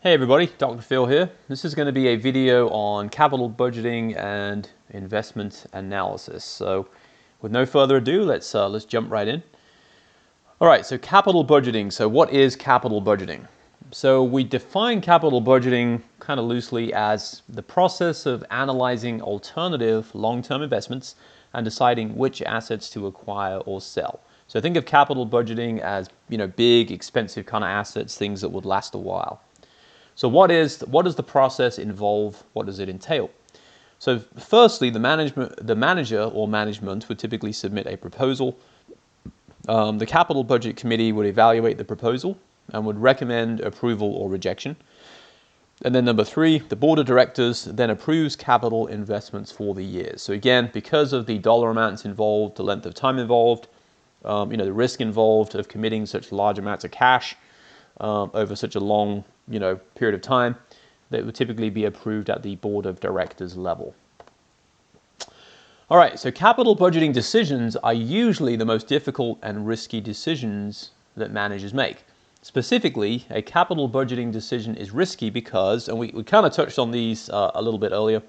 Hey everybody, Dr. Phil here. This is going to be a video on capital budgeting and investment analysis. So with no further ado, let's jump right in. All right, so capital budgeting. So what is capital budgeting? So we define capital budgeting kind of loosely as the process of analyzing alternative long-term investments and deciding which assets to acquire or sell. So think of capital budgeting as, big, expensive kind of assets, things that would last a while. So what does the process involve? What does it entail? So firstly, the manager or management would typically submit a proposal. The capital budget committee would evaluate the proposal and would recommend approval or rejection. And then number three, the board of directors then approves capital investments for the year. So again, because of the dollar amounts involved, the length of time involved, the risk involved of committing such large amounts of cash over such a long period of time, that would typically be approved at the board of directors level. All right, so capital budgeting decisions are usually the most difficult and risky decisions that managers make. Specifically, a capital budgeting decision is risky because, and we kind of touched on these a little bit earlier,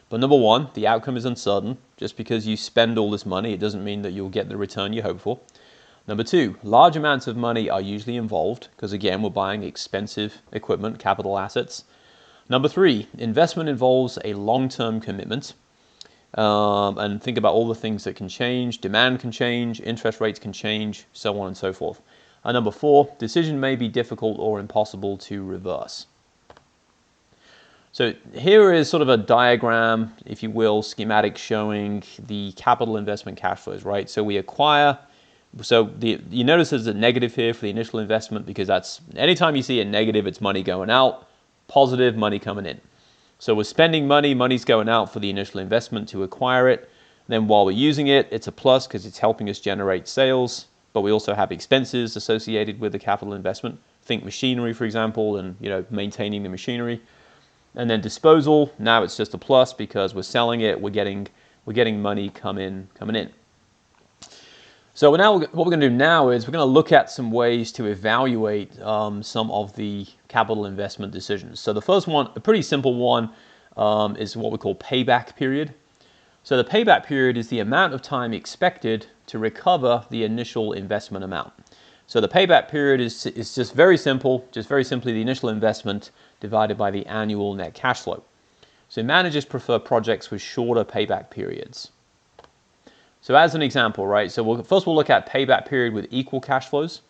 but number one, the outcome is uncertain. Just because you spend all this money, it doesn't mean that you'll get the return you hope for. Number two, large amounts of money are usually involved because, again, we're buying expensive equipment, capital assets. Number three, investment involves a long-term commitment. And think about all the things that can change. Demand can change, interest rates can change, so on and so forth. And number four, decision may be difficult or impossible to reverse. So here is sort of a diagram, if you will, schematic showing the capital investment cash flows, right? So we acquire. So you notice there's a negative here for the initial investment because that's anytime you see a negative, it's money going out, positive, money coming in. So we're spending money, money's going out for the initial investment to acquire it. Then while we're using it, it's a plus because it's helping us generate sales, but we also have expenses associated with the capital investment. Think machinery, for example, and maintaining the machinery. And then disposal, now it's just a plus because we're selling it, we're getting money coming in. So now what we're going to do now is we're going to look at some ways to evaluate some of the capital investment decisions. So the first one, a pretty simple one, is what we call payback period. So the payback period is the amount of time expected to recover the initial investment amount. So the payback period is just very simple, just very simply the initial investment divided by the annual net cash flow. So managers prefer projects with shorter payback periods. So as an example, right, so we'll look at payback period with equal cash flows.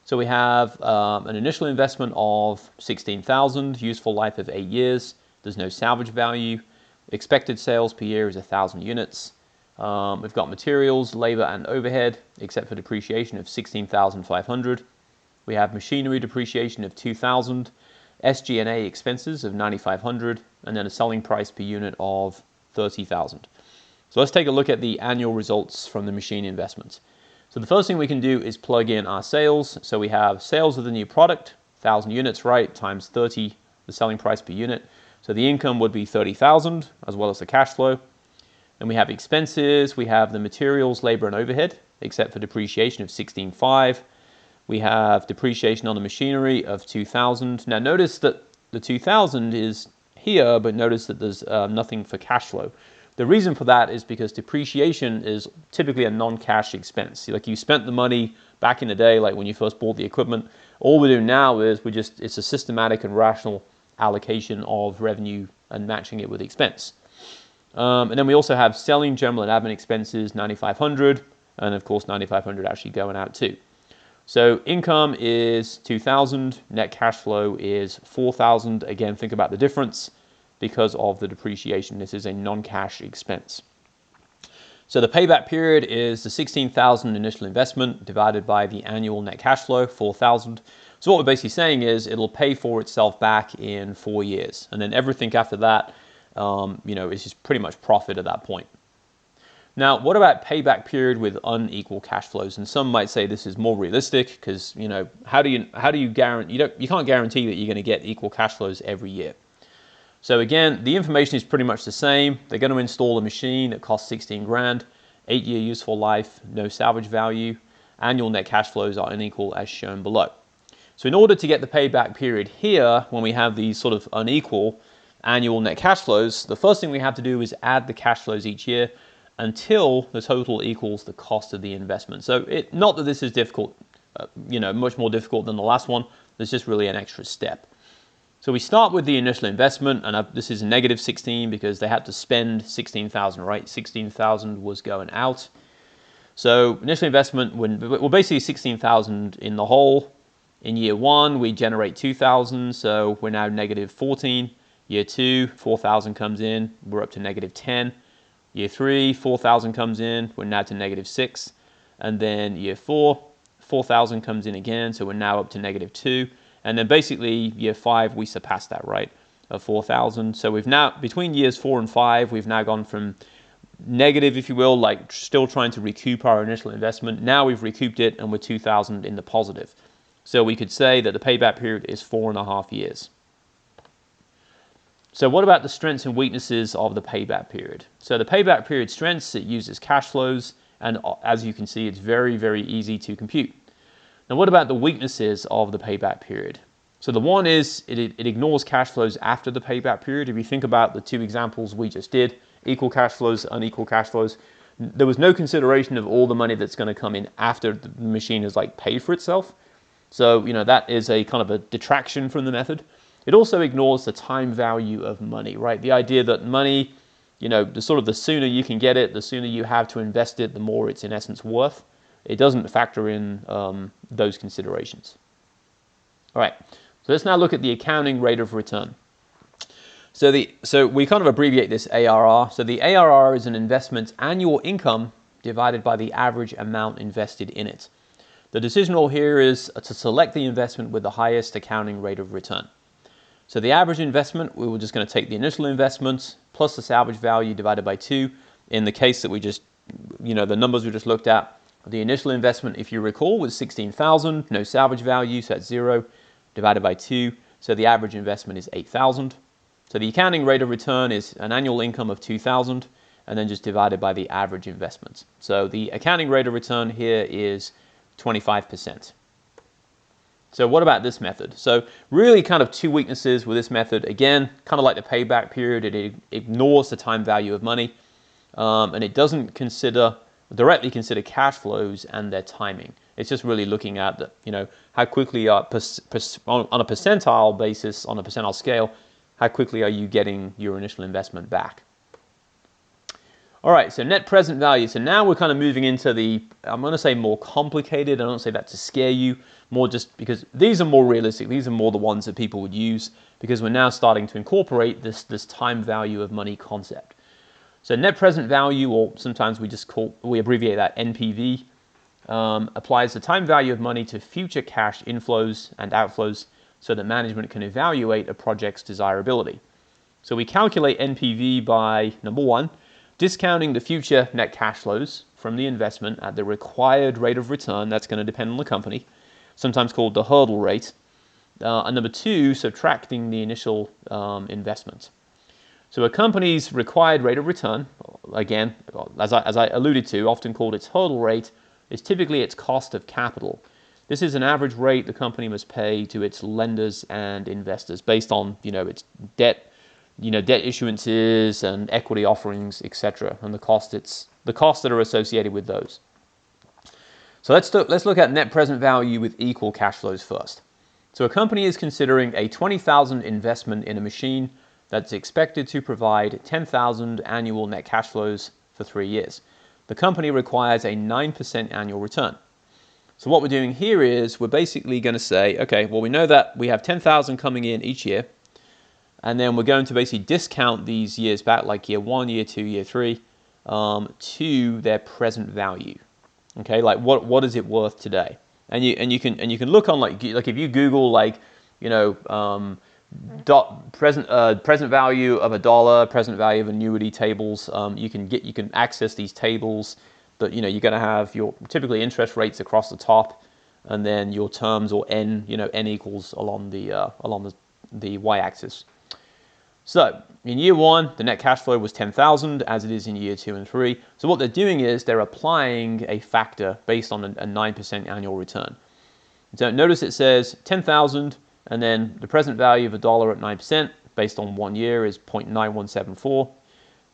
So we have an initial investment of $16,000, useful life of 8 years. There's no salvage value. Expected sales per year is 1,000 units. We've got materials, labor, and overhead, except for depreciation of $16,500. We have machinery depreciation of $2,000, SG&A expenses of $9,500, and then a selling price per unit of $30,000. So let's take a look at the annual results from the machine investments. So the first thing we can do is plug in our sales. So we have sales of the new product, 1,000 units, right, times 30, the selling price per unit. So the income would be 30,000 as well as the cash flow. Then we have expenses. We have the materials, labor, and overhead, except for depreciation of 16,500. We have depreciation on the machinery of 2,000. Now notice that the 2,000 is here, but notice that there's nothing for cash flow. The reason for that is because depreciation is typically a non-cash expense. Like you spent the money back in the day, like when you first bought the equipment. All we do now is it's a systematic and rational allocation of revenue and matching it with expense. And then we also have selling, general, and admin expenses, 9,500, and of course 9,500 actually going out too. So income is 2,000, net cash flow is 4,000. Again, think about the difference. Because of the depreciation, this is a non-cash expense. So the payback period is the 16,000 initial investment divided by the annual net cash flow, 4,000. So what we're basically saying is it'll pay for itself back in 4 years, and then everything after that, is just pretty much profit at that point. Now, what about payback period with unequal cash flows? And some might say this is more realistic because how do you guarantee you can't guarantee that you're going to get equal cash flows every year. So again, the information is pretty much the same. They're going to install a machine that costs 16 grand, 8-year useful life, no salvage value. Annual net cash flows are unequal as shown below. So in order to get the payback period here, when we have these sort of unequal annual net cash flows, the first thing we have to do is add the cash flows each year until the total equals the cost of the investment. So not that this is difficult, much more difficult than the last one. There's just really an extra step. So we start with the initial investment, and this is negative 16 because they had to spend 16,000, right? 16,000 was going out. So initial investment, well, basically 16,000 in the hole. In year 1, we generate 2,000, so we're now negative 14. Year 2, 4,000 comes in, we're up to negative 10. Year 3, 4,000 comes in, we're now to negative 6. And then year 4, 4,000 comes in again, so we're now up to negative 2. And then basically year 5, we surpassed that, right, of 4,000. So we've now, between years 4 and 5, we've now gone from negative, if you will, like still trying to recoup our initial investment. Now we've recouped it and we're 2,000 in the positive. So we could say that the payback period is 4.5 years. So what about the strengths and weaknesses of the payback period? So the payback period strengths, it uses cash flows, and as you can see, it's very, very easy to compute. Now what about the weaknesses of the payback period? So the one is it ignores cash flows after the payback period. If you think about the two examples we just did, equal cash flows, unequal cash flows, there was no consideration of all the money that's going to come in after the machine has like paid for itself. So, that is a kind of a detraction from the method. It also ignores the time value of money, right? The idea that money, the sooner you can get it, the sooner you have to invest it, the more it's in essence worth. It doesn't factor in those considerations. All right, so let's now look at the accounting rate of return. So we kind of abbreviate this ARR. So the ARR is an investment's annual income divided by the average amount invested in it. The decision rule here is to select the investment with the highest accounting rate of return. So the average investment, we were just going to take the initial investment plus the salvage value divided by 2. In the case that we just, the numbers we just looked at, the initial investment, if you recall, was 16,000, no salvage value, so that's 0, divided by 2. So the average investment is 8,000. So the accounting rate of return is an annual income of 2,000, and then just divided by the average investment. So the accounting rate of return here is 25%. So what about this method? So really kind of two weaknesses with this method. Again, kind of like the payback period, it ignores the time value of money, and it doesn't directly consider cash flows and their timing. It's just really looking at how quickly on a percentile basis, on a percentile scale, how quickly are you getting your initial investment back? All right, so net present value. So now we're kind of moving into the, I'm going to say more complicated. I don't say that to scare you, more just because these are more realistic. These are more the ones that people would use because we're now starting to incorporate this time value of money concept. So net present value, or sometimes we abbreviate that NPV, applies the time value of money to future cash inflows and outflows so that management can evaluate a project's desirability. So we calculate NPV by, number one, discounting the future net cash flows from the investment at the required rate of return. That's going to depend on the company, sometimes called the hurdle rate. And number two, subtracting the initial investment. So a company's required rate of return, again, as I alluded to, often called its hurdle rate, is typically its cost of capital. This is an average rate the company must pay to its lenders and investors based on, its debt, debt issuances and equity offerings, etc., and the costs that are associated with those. So let's look at net present value with equal cash flows first. So a company is considering a 20,000 investment in a machine that's expected to provide 10,000 annual net cash flows for 3 years. The company requires a 9% annual return. So what we're doing here is we're basically going to say, okay, well, we know that we have 10,000 coming in each year, and then we're going to basically discount these years back, like year 1, year 2, year 3, to their present value. Okay, like what is it worth today? And you can look on like if you Google present value of $1, present value of annuity tables, you can access these tables. That you're going to have your typically interest rates across the top, and then your terms or n equals along the y-axis. So in year 1, the net cash flow was 10,000, as it is in year 2 and 3. So what they're doing is they're applying a factor based on a 9% annual return. So notice it says 10,000, and then the present value of $1 at 9% based on 1 year is 0.9174.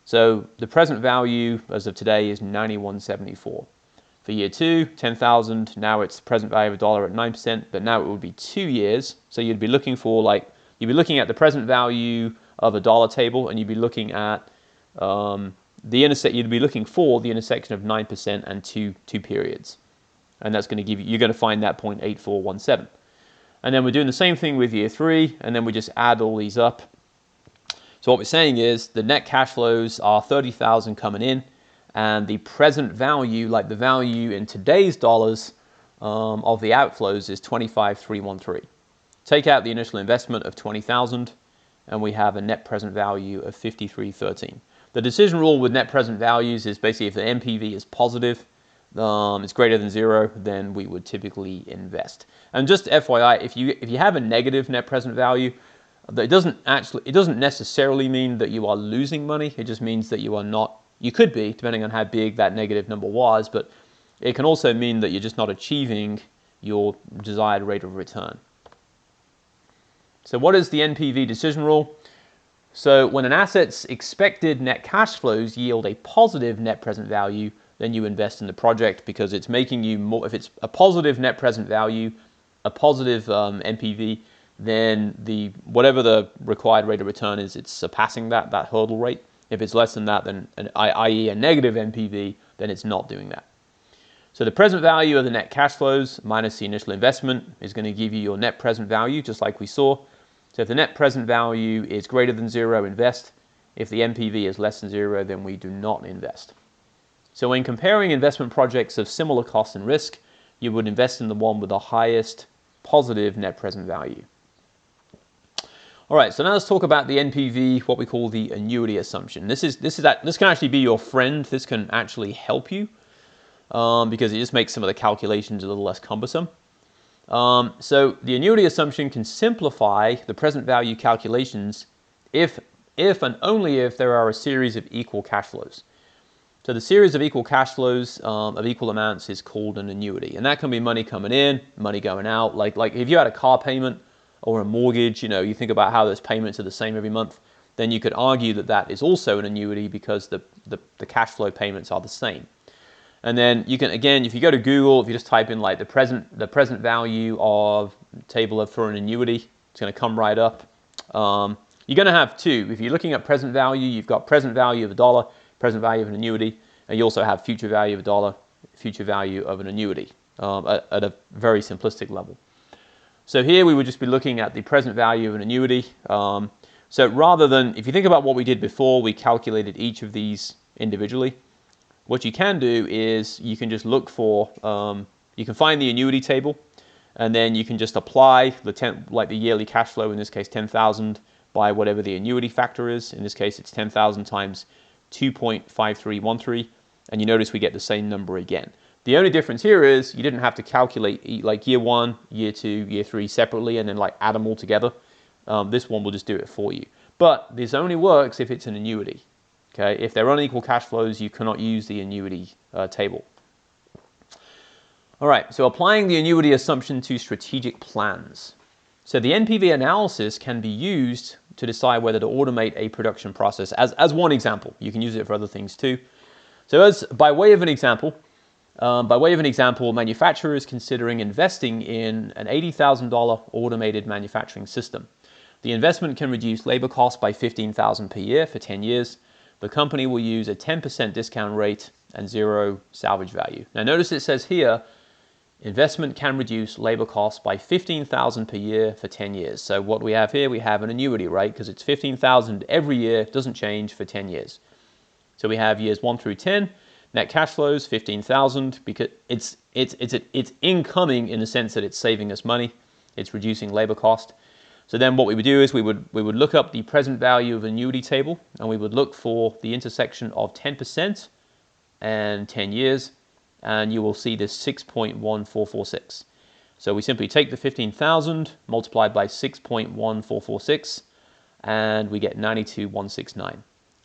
So the present value as of today is 91.74. For year 2, 10,000, now it's the present value of $1 at 9%, but now it would be 2 years. So you'd be looking for you'd be looking at the present value of a dollar table, and you'd be looking at you'd be looking for the intersection of 9% and two periods. And that's going to give you, you're going to find that 0.8417. And then we're doing the same thing with year 3, and then we just add all these up. So what we're saying is the net cash flows are 30,000 coming in, and the present value, like the value in today's dollars of the outflows, is 25,313. Take out the initial investment of 20,000, and we have a net present value of 5313. The decision rule with net present values is basically if the NPV is positive, it's greater than 0, then we would typically invest. And just FYI, if you have a negative net present value, it doesn't necessarily mean that you are losing money. It just means that you are not. You could be, depending on how big that negative number was, but it can also mean that you're just not achieving your desired rate of return. So what is the NPV decision rule? So when an asset's expected net cash flows yield a positive net present value, then you invest in the project, because it's making you more. If it's a positive net present value, a positive NPV, then whatever the required rate of return is, it's surpassing that hurdle rate. If it's less than that, then i.e. a negative NPV, then it's not doing that. So the present value of the net cash flows minus the initial investment is going to give you your net present value, just like we saw. So if the net present value is greater than 0, invest. If the NPV is less than 0, then we do not invest. So when comparing investment projects of similar cost and risk, you would invest in the one with the highest positive net present value. All right, so now let's talk about the NPV, what we call the annuity assumption. This can actually be your friend. This can actually help you because it just makes some of the calculations a little less cumbersome. So the annuity assumption can simplify the present value calculations if and only if there are a series of equal cash flows. So the series of equal cash flows of equal amounts is called an annuity, and that can be money coming in, money going out. Like if you had a car payment or a mortgage, you think about how those payments are the same every month, then you could argue that that is also an annuity because the cash flow payments are the same. And then you can, again, if you go to Google, if you just type in like the present value of table for an annuity, it's going to come right up. You're going to have two. If you're looking at present value, you've got present value of $1, present value of an annuity, and you also have future value of $1, future value of an annuity at a very simplistic level. So here we would just be looking at the present value of an annuity. So rather than, if you think about what we did before, we calculated each of these individually. What you can do is you can just look for, you can find the annuity table, and then you can just apply the yearly cash flow, in this case 10,000, by whatever the annuity factor is. In this case, it's 10,000 times 2.5313, and you notice we get the same number again. The only difference here is you didn't have to calculate like year 1, year 2, year 3 separately and then like add them all together. This one will just do it for you. But this only works if it's an annuity. Okay, if they're unequal cash flows, you cannot use the annuity table. All right, so applying the annuity assumption to strategic plans. So the NPV analysis can be used to decide whether to automate a production process as one example. You can use it for other things too. So by way of an example, manufacturer is considering investing in an $80,000 automated manufacturing system. The investment can reduce labor costs by $15,000 per year for 10 years. The company will use a 10% discount rate and 0 salvage value. Now notice it says here, investment can reduce labor costs by $15,000 per year for 10 years. So what we have here, we have an annuity, right? Because it's $15,000 every year, doesn't change for 10 years. So we have years 1 through 10. Net cash flows, 15,000, because it's incoming in the sense that it's saving us money. It's reducing labor cost. So then what we would do is we would look up the present value of annuity table, and we would look for the intersection of 10% and 10 years, and you will see this 6.1446. So we simply take the 15,000 multiplied by 6.1446, and we get 92,169.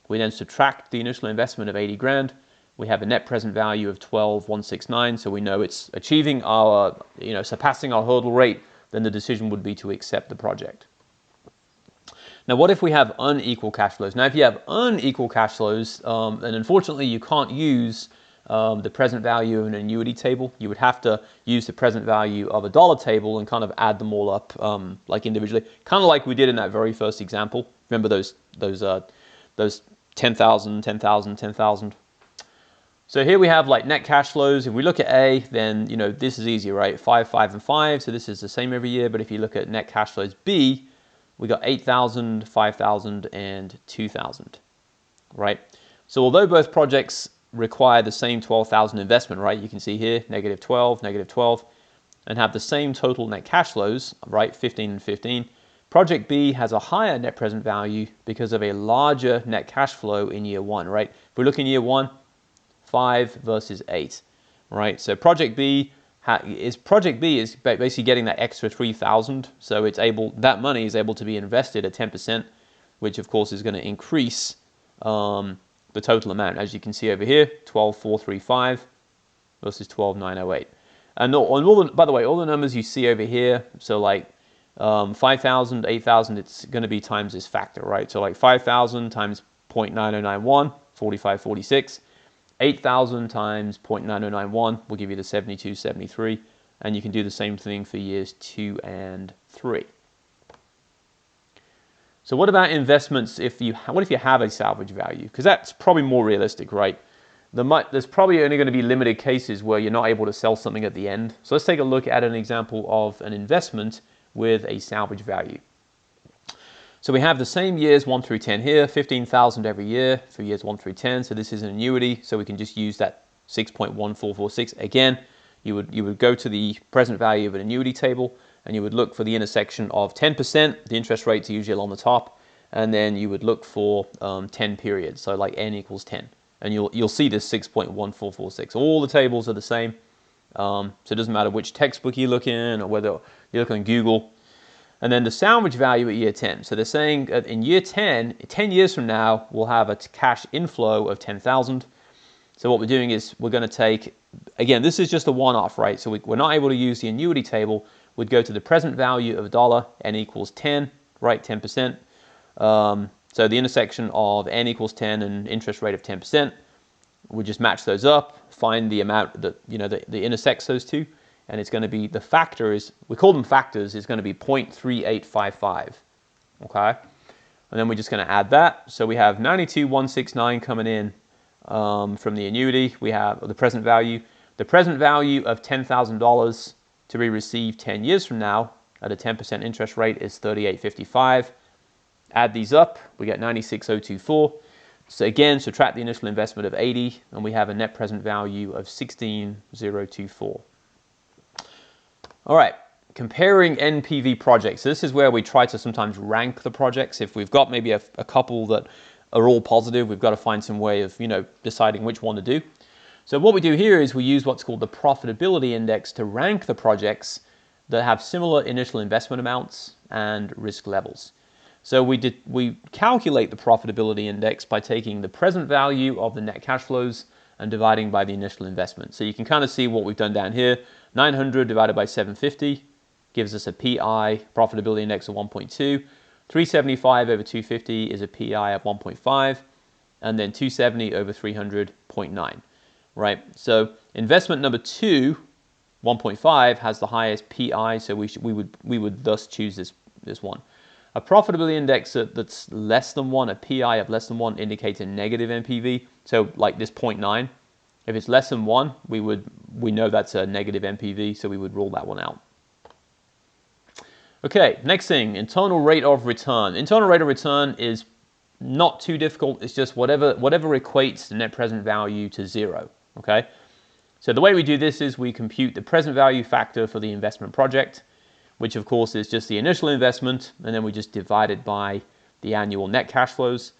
We then subtract the initial investment of 80 grand, we have a net present value of 12,169, so we know it's achieving our, surpassing our hurdle rate, then the decision would be to accept the project. Now, what if we have unequal cash flows? Now, if you have unequal cash flows, then unfortunately you can't use the present value of an annuity table. You would have to use the present value of a dollar table and kind of add them all up like individually, kind of like we did in that very first example. Remember those 10,000, 10,000, 10,000. So here we have like net cash flows. If we look at A, then this is easy, right? 5, 5, and 5. So this is the same every year. But if you look at net cash flows B, we got 8,000, 5,000, and 2,000, right? So although both projects require the same 12,000 investment, right? You can see here, negative 12, and have the same total net cash flows, right? 15 and 15. Project B has a higher net present value because of a larger net cash flow in year 1, right? If we look in year 1, 5 versus 8, right? So Project B is basically getting that extra 3,000, so that money is able to be invested at 10%, which of course is going to increase the total amount. As you can see over here, 12,435 versus 12,908. And by the way, all the numbers you see over here, so like 5,000, 8,000, it's going to be times this factor, right? So like 5,000 times 0.9091, 4546. 8,000 times 0.9091 will give you the 7273, and you can do the same thing for years 2 and 3. So what about investments what if you have a salvage value? Because that's probably more realistic, right? There's probably only going to be limited cases where you're not able to sell something at the end. So let's take a look at an example of an investment with a salvage value. So we have the same years 1 through 10 here, 15,000 every year for years 1 through 10. So this is an annuity, so we can just use that 6.1446. Again, you would go to the present value of an annuity table, and you would look for the intersection of 10%. The interest rates are usually on the top, and then you would look for 10 periods. So like n equals 10, and you'll see this 6.1446. All the tables are the same. So it doesn't matter which textbook you look in or whether you look on Google. And then the salvage value at year 10. So they're saying in year 10 years from now, we'll have a cash inflow of 10,000. So what we're doing is we're going to take, again, this is just a one-off, right? So we're not able to use the annuity table. We'd go to the present value of a dollar, n equals 10, right, 10%. So the intersection of n equals 10 and interest rate of 10%, we just match those up, find the amount that, that intersects those two. And it's going to be, the factor is, we call them factors, is going to be 0.3855, okay? And then we're just going to add that. So we have 92,169 coming in from the annuity. We have the present value. The present value of $10,000 to be received 10 years from now at a 10% interest rate is 38.55. Add these up, we get 96,024. So again, subtract the initial investment of 80, and we have a net present value of 16,024. All right, comparing NPV projects. So this is where we try to sometimes rank the projects. If we've got maybe a couple that are all positive, we've got to find some way of, deciding which one to do. So what we do here is we use what's called the profitability index to rank the projects that have similar initial investment amounts and risk levels. So we calculate the profitability index by taking the present value of the net cash flows and dividing by the initial investment. So you can kind of see what we've done down here. 900 divided by 750 gives us a PI, profitability index of 1.2. 375 over 250 is a PI of 1.5. And then 270 over 300, 0.9. Right? So investment number 2, 1.5, has the highest PI, so we would thus choose this one. A profitability index that's less than 1, a PI of less than 1, indicates a negative NPV. So like this 0.9, if it's less than 1, we know that's a negative NPV, so we would rule that one out. Okay, next thing, internal rate of return. Internal rate of return is not too difficult. It's just whatever equates the net present value to 0. Okay, so the way we do this is we compute the present value factor for the investment project, which of course is just the initial investment, and then we just divide it by the annual net cash flows,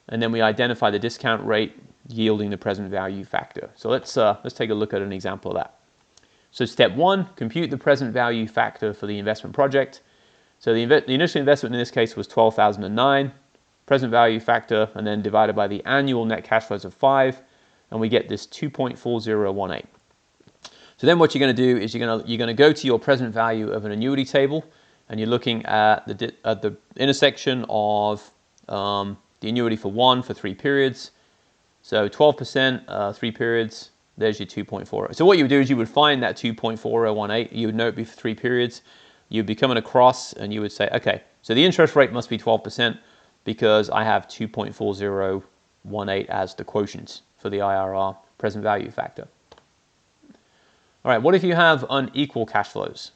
and then we identify the discount rate yielding the present value factor. So let's take a look at an example of that. So step 1, compute the present value factor for the investment project. So the initial investment in this case was 12,009, present value factor, and then divided by the annual net cash flows of 5, and we get this 2.4018. So then what you're going to do is you're going to go to your present value of an annuity table, and you're looking at the intersection of the annuity for 3 periods. So 12%, 3 periods, there's your 2.40. So what you would do is you would find that 2.4018, you would know it would be for 3 periods, you'd be coming across and you would say, okay, so the interest rate must be 12% because I have 2.4018 as the quotient for the IRR present value factor. All right, what if you have unequal cash flows?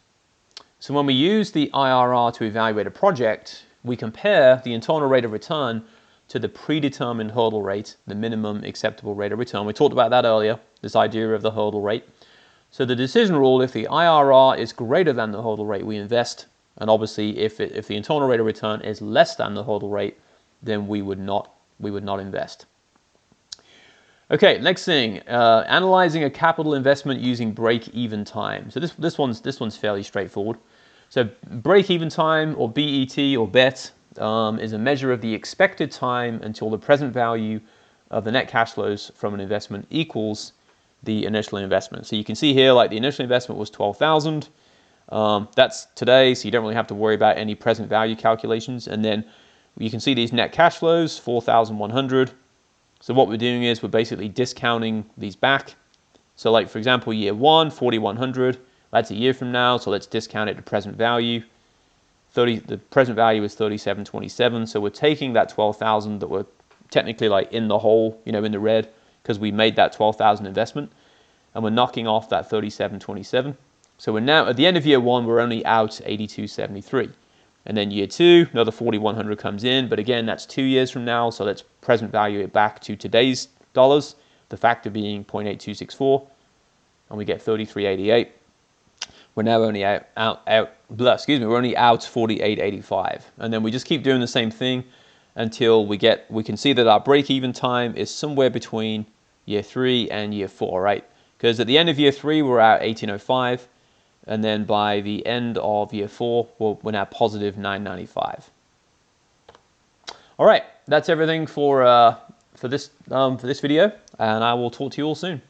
So when we use the IRR to evaluate a project, we compare the internal rate of return to the predetermined hurdle rate, the minimum acceptable rate of return. We talked about that earlier, this idea of the hurdle rate. So the decision rule, if the IRR is greater than the hurdle rate, we invest. And obviously, if the internal rate of return is less than the hurdle rate, then we would not invest. Okay, next thing, analyzing a capital investment using break-even time. So this one's fairly straightforward. So break-even time, or BET or BET, is a measure of the expected time until the present value of the net cash flows from an investment equals the initial investment. So you can see here, like the initial investment was 12,000. That's today, so you don't really have to worry about any present value calculations. And then you can see these net cash flows, 4,100. So what we're doing is we're basically discounting these back. So like, for example, year 1, 4,100. That's a year from now, so let's discount it to present value. The present value is 3727, so we're taking that 12,000 that we're technically like in the hole, in the red, because we made that 12,000 investment, and we're knocking off that 3727. So we're now at the end of year 1, we're only out 8273, and then year 2, another 4,100 comes in, but again that's 2 years from now, so let's present value it back to today's dollars, the factor being 0.8264, and we get 3388. We're now only we're only out 48.85, and then we just keep doing the same thing until we can see that our break-even time is somewhere between year 3 and year 4, right? Because at the end of year 3 we're at 1805, and then by the end of year 4 we're now positive 995. All right, that's everything for this video, and I will talk to you all soon.